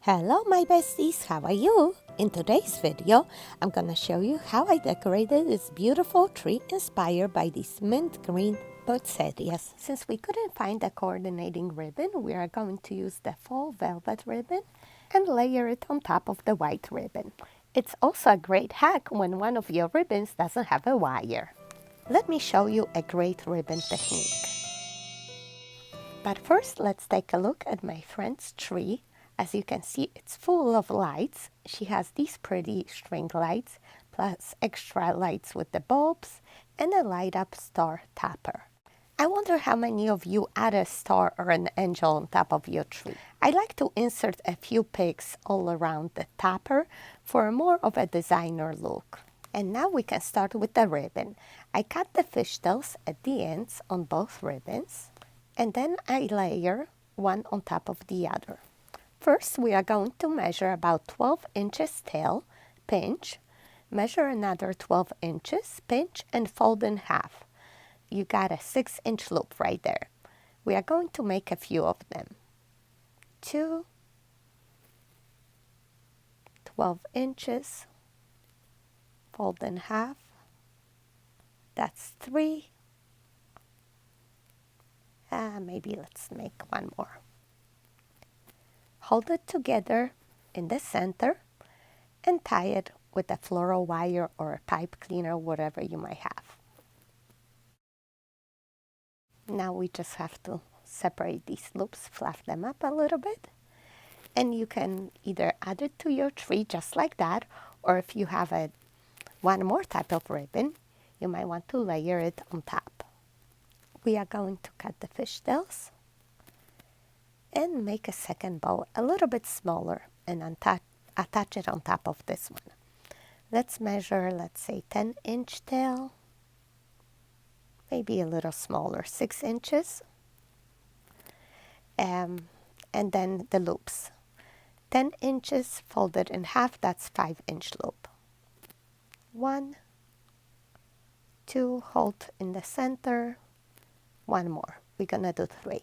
Hello my besties, how are you? In today's video, I'm gonna show you how I decorated this beautiful tree inspired by these mint green poinsettias. Since we couldn't find a coordinating ribbon, we are going to use the faux velvet ribbon and layer it on top of the white ribbon. It's also a great hack when one of your ribbons doesn't have a wire. Let me show you a great ribbon technique. But first, let's take a look at my friend's tree. As you can see, it's full of lights. She has these pretty string lights, plus extra lights with the bulbs, and a light-up star topper. I wonder how many of you add a star or an angel on top of your tree. I like to insert a few pigs all around the topper for more of a designer look. And now we can start with the ribbon. I cut the fishtails at the ends on both ribbons, and then I layer one on top of the other. First, we are going to measure about 12 inches tail, pinch, measure another 12 inches, pinch, and fold in half. You got a 6-inch loop right there. We are going to make a few of them. 2, 12 inches, fold in half. That's 3. Maybe let's make one more. Hold it together in the center and tie it with a floral wire or a pipe cleaner, whatever you might have. Now we just have to separate these loops, fluff them up a little bit, and you can either add it to your tree just like that, or if you have one more type of ribbon, you might want to layer it on top. We are going to cut the fishtails and make a second bow a little bit smaller and attach it on top of this one. Let's measure, let's say 10-inch tail, maybe a little smaller, 6 inches. And then the loops. 10 inches folded in half, that's 5-inch loop. 1, 2, hold in the center, one more. We're gonna do 3.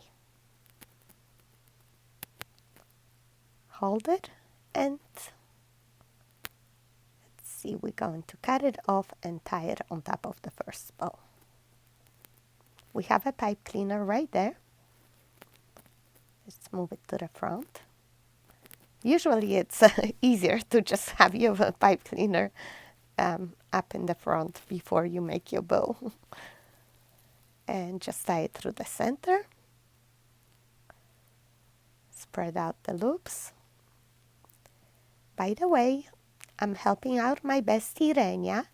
Hold it, and let's see, we're going to cut it off and tie it on top of the first bow. We have a pipe cleaner right there. Let's move it to the front. Usually it's easier to just have your pipe cleaner up in the front before you make your bow. And just tie it through the center. Spread out the loops. By the way, I'm helping out my bestie Renia.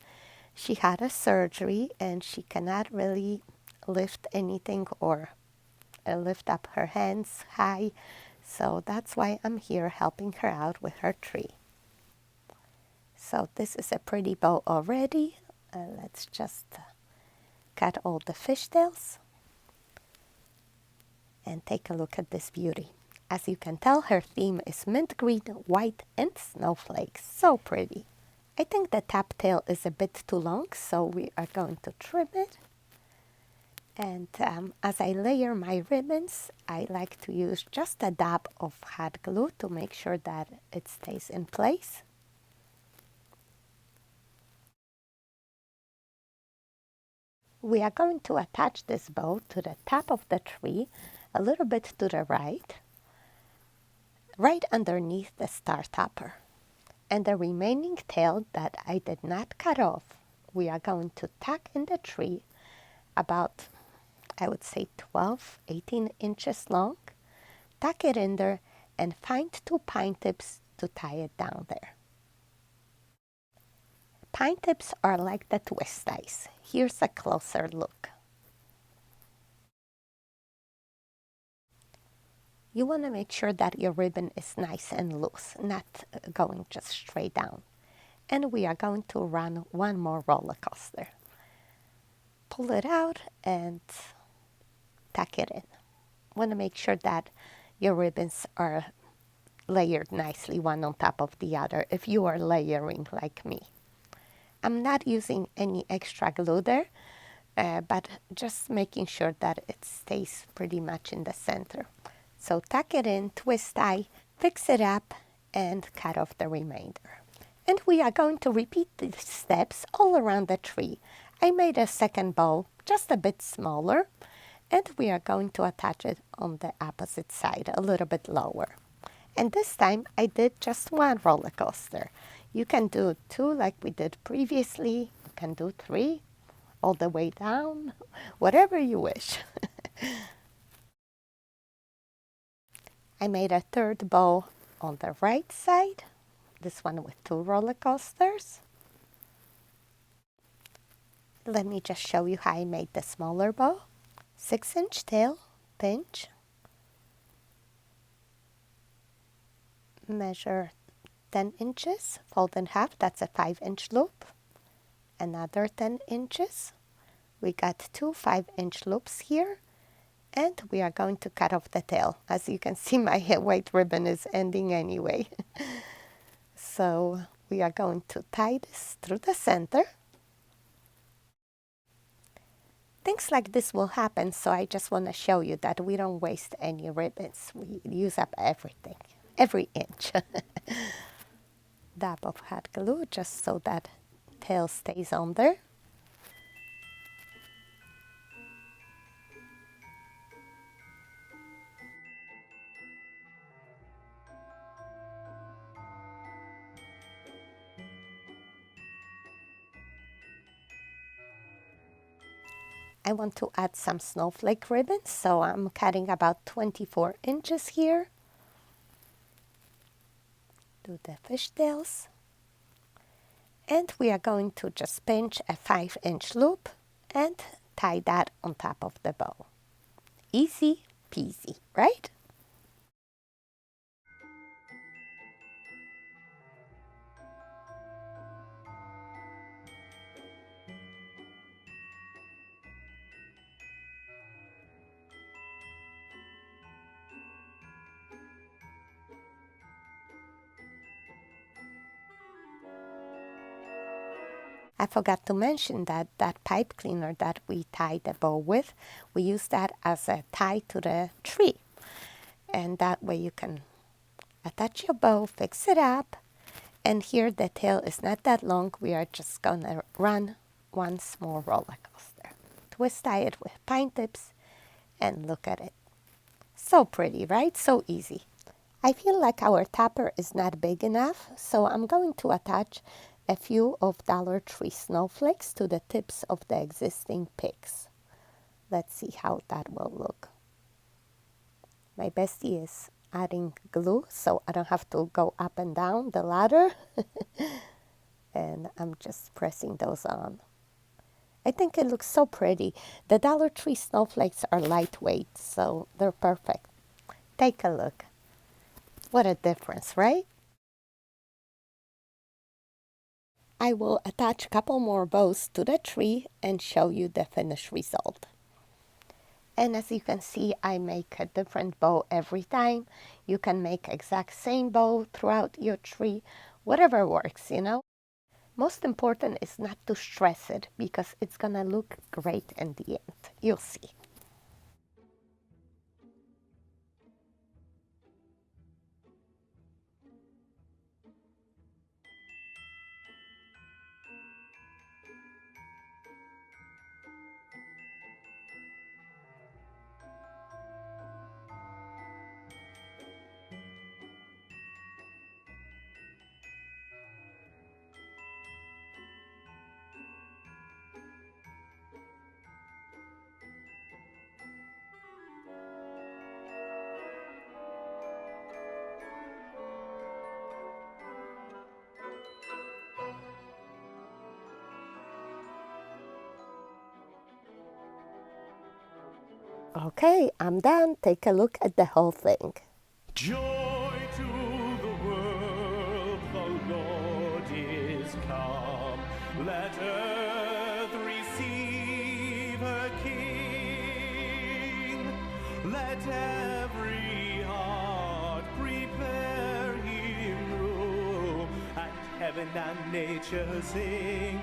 She had a surgery and she cannot really lift anything or lift up her hands high. So that's why I'm here helping her out with her tree. So this is a pretty bow already. Let's just cut all the fishtails and take a look at this beauty. As you can tell, her theme is mint green, white, and snowflakes. So pretty. I think the top tail is a bit too long, so we are going to trim it. And as I layer my ribbons, I like to use just a dab of hot glue to make sure that it stays in place. We are going to attach this bow to the top of the tree, a little bit to the right underneath the star topper. And the remaining tail that I did not cut off, we are going to tuck in the tree about, I would say 12, 18 inches long. Tuck it in there and find 2 pine tips to tie it down there. Pine tips are like the twist ties. Here's a closer look. You want to make sure that your ribbon is nice and loose, not going just straight down. And we are going to run one more roller coaster. Pull it out and tuck it in. Want to make sure that your ribbons are layered nicely one on top of the other if you are layering like me. I'm not using any extra glue there, but just making sure that it stays pretty much in the center. So tuck it in, twist tie, fix it up, and cut off the remainder. And we are going to repeat these steps all around the tree. I made a second bow just a bit smaller, and we are going to attach it on the opposite side, a little bit lower. And this time I did just one roller coaster. You can do two like we did previously. You can do three, all the way down, whatever you wish. I made a third bow on the right side, this one with two roller coasters. Let me just show you how I made the smaller bow. 6-inch tail, pinch, measure 10 inches, fold in half, that's a 5-inch loop, another 10 inches. We got two 5-inch loops here, and we are going to cut off the tail. As you can see, my white ribbon is ending anyway. So we are going to tie this through the center. Things like this will happen, so I just want to show you that we don't waste any ribbons. We use up everything, every inch. Dab of hot glue just so that tail stays on there. I want to add some snowflake ribbons, so I'm cutting about 24 inches here. Do the fishtails. And we are going to just pinch a 5-inch loop and tie that on top of the bow. Easy peasy, right? I forgot to mention that that pipe cleaner that we tied the bow with, we use that as a tie to the tree. And that way you can attach your bow, fix it up. And here the tail is not that long. We are just going to run one small roller coaster. Twist tie it with pine tips and look at it. So pretty, right? So easy. I feel like our topper is not big enough, so I'm going to attach a few of Dollar Tree snowflakes to the tips of the existing picks. Let's see how that will look. My bestie is adding glue so I don't have to go up and down the ladder. And I'm just pressing those on. I think it looks so pretty. The Dollar Tree snowflakes are lightweight, so they're perfect. Take a look. What a difference, right? I will attach a couple more bows to the tree and show you the finished result. And as you can see, I make a different bow every time. You can make exact same bow throughout your tree, whatever works, you know. Most important is not to stress it because it's gonna look great in the end. You'll see. Okay, I'm done. Take a look at the whole thing. Joy to the world, the Lord is come. Let earth receive her King. Let every heart prepare him room, and heaven and nature sing.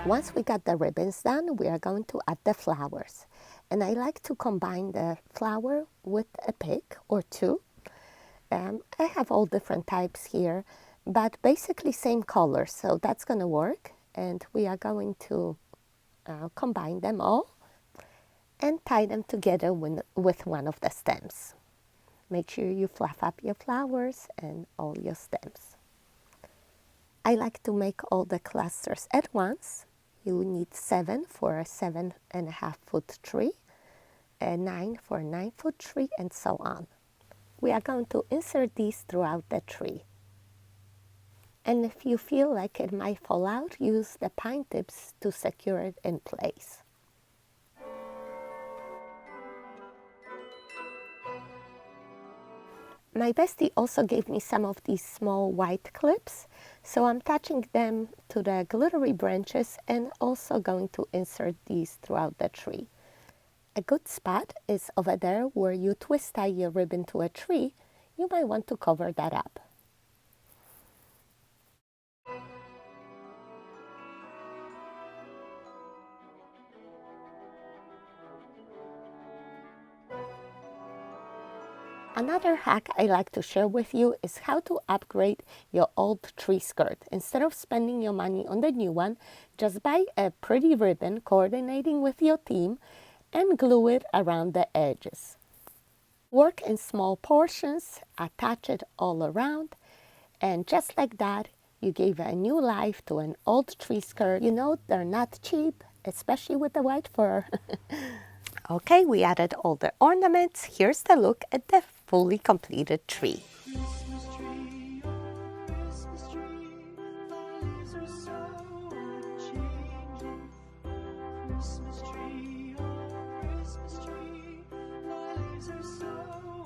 Once we got the ribbons done, we are going to add the flowers. And I like to combine the flower with a pick or two. I have all different types here, but basically same color, so that's going to work. And we are going to combine them all and tie them together with one of the stems. Make sure you fluff up your flowers and all your stems. I like to make all the clusters at once. You need 7 for a 7.5-foot tree, 9 for a 9-foot tree, and so on. We are going to insert these throughout the tree. And if you feel like it might fall out, use the pine tips to secure it in place. My bestie also gave me some of these small white clips, so I'm attaching them to the glittery branches and also going to insert these throughout the tree. A good spot is over there where you twist tie your ribbon to a tree. You might want to cover that up. Another hack I like to share with you is how to upgrade your old tree skirt. Instead of spending your money on the new one, just buy a pretty ribbon coordinating with your theme and glue it around the edges. Work in small portions, attach it all around, and just like that, you gave a new life to an old tree skirt. You know, they're not cheap, especially with the white fur. Okay, we added all the ornaments. Here's the look at the fully completed tree. Christmas tree, oh Christmas tree, thy leaves are so unchanging. Christmas tree, oh Christmas tree, thy leaves are so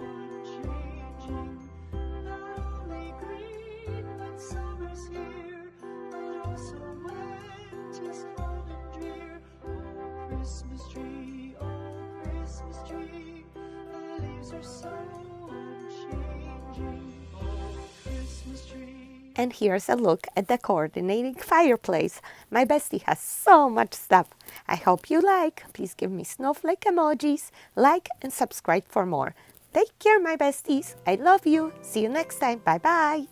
unchanging. Not only green when summer's here, but also when 'tis cold and drear. Oh Christmas tree, thy leaves are so unchanging. Oh Christmas tree. And here's a look at the coordinating fireplace. My bestie has so much stuff. I hope you like. Please give me snowflake emojis, like, and subscribe for more. Take care, my besties. I love you. See you next time. Bye-bye.